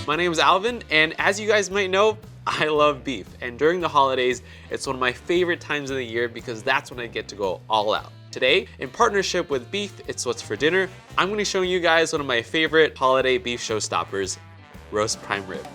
My name is Alvin, and as you guys might know, I love beef. And during the holidays, it's one of my favorite times of the year because that's when I get to go all out. Today, in partnership with Beef, It's What's for Dinner, I'm gonna show you guys one of my favorite holiday beef showstoppers, roast prime rib.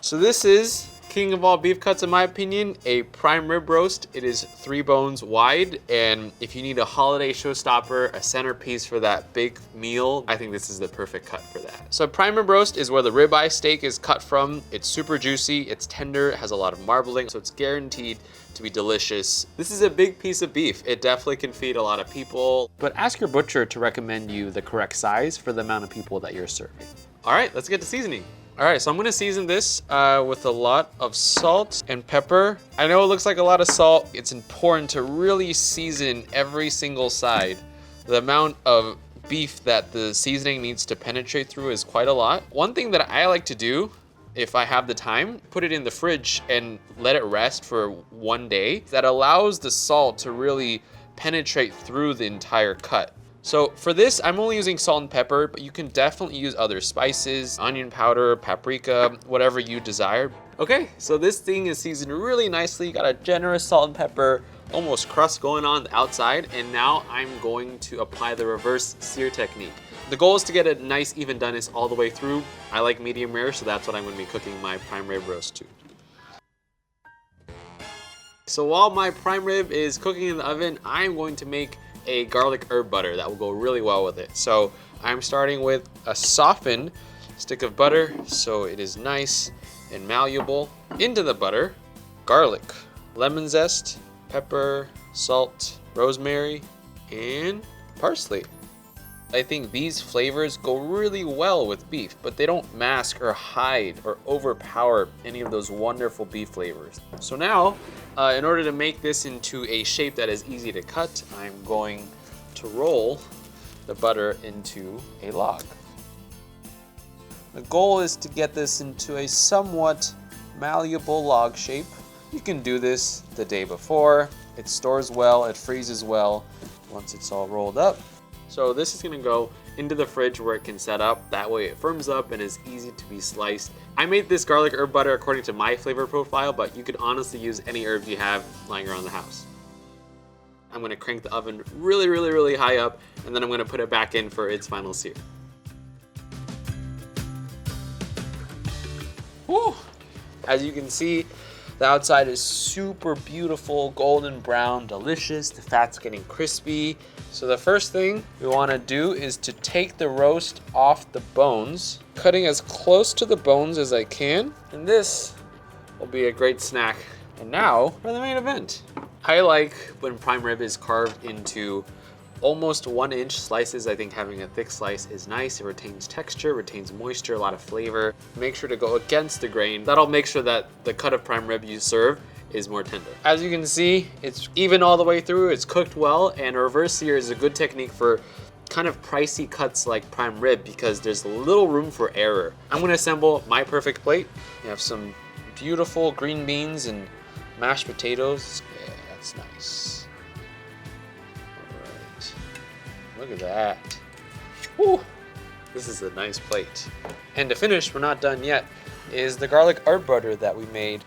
So this is king of all beef cuts in my opinion, a prime rib roast. It is 3 bones wide, and if you need a holiday showstopper, a centerpiece for that big meal, I think this is the perfect cut for that. So prime rib roast is where the ribeye steak is cut from. It's super juicy, it's tender, it has a lot of marbling, so it's guaranteed to be delicious. This is a big piece of beef. It definitely can feed a lot of people, but ask your butcher to recommend you the correct size for the amount of people that you're serving. All right, let's get to seasoning. All right, so I'm gonna season this with a lot of salt and pepper. I know it looks like a lot of salt. It's important to really season every single side. The amount of beef that the seasoning needs to penetrate through is quite a lot. One thing that I like to do, if I have the time, put it in the fridge and let it rest for 1 day. That allows the salt to really penetrate through the entire cut. So for this, I'm only using salt and pepper, but you can definitely use other spices, onion powder, paprika, whatever you desire. Okay, so this thing is seasoned really nicely. Got a generous salt and pepper, almost crust going on the outside. And now I'm going to apply the reverse sear technique. The goal is to get a nice even doneness all the way through. I like medium rare, so that's what I'm gonna be cooking my prime rib roast to. So while my prime rib is cooking in the oven, I'm going to make a garlic herb butter that will go really well with it. So I'm starting with a softened stick of butter so it is nice and malleable. Into the butter, garlic, lemon zest, pepper, salt, rosemary, and parsley. I think these flavors go really well with beef, but they don't mask or hide or overpower any of those wonderful beef flavors. So now, in order to make this into a shape that is easy to cut, I'm going to roll the butter into a log. The goal is to get this into a somewhat malleable log shape. You can do this the day before. It stores well, it freezes well once it's all rolled up. So this is gonna go into the fridge where it can set up. That way it firms up and is easy to be sliced. I made this garlic herb butter according to my flavor profile, but you could honestly use any herbs you have lying around the house. I'm gonna crank the oven really high up, and then I'm gonna put it back in for its final sear. Woo! As you can see, the outside is super beautiful, golden brown, delicious. The fat's getting crispy. So the first thing we want to do is to take the roast off the bones, cutting as close to the bones as I can. And this will be a great snack. And now for the main event. I like when prime rib is carved into almost 1-inch slices. I think having a thick slice is nice. It retains texture, retains moisture, a lot of flavor. Make sure to go against the grain. That'll make sure that the cut of prime rib you serve is more tender. As you can see, it's even all the way through, it's cooked well, and a reverse sear is a good technique for kind of pricey cuts like prime rib because there's little room for error. I'm gonna assemble my perfect plate. You have some beautiful green beans and mashed potatoes. Yeah, that's nice. Look at that. Woo! This is a nice plate. And to finish, we're not done yet, is the garlic herb butter that we made.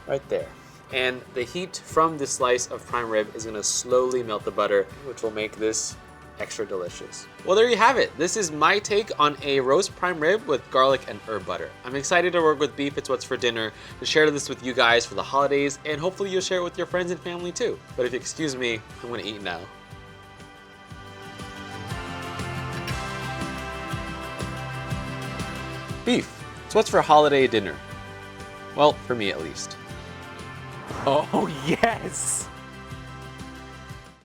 Right there. And the heat from this slice of prime rib is gonna slowly melt the butter, which will make this extra delicious. Well, there you have it. This is my take on a roast prime rib with garlic and herb butter. I'm excited to work with Beef It's What's for Dinner, to share this with you guys for the holidays, and hopefully you'll share it with your friends and family too. But if you excuse me, I'm gonna eat now. Beef, it's what's for holiday dinner. Well, for me at least. Oh, yes!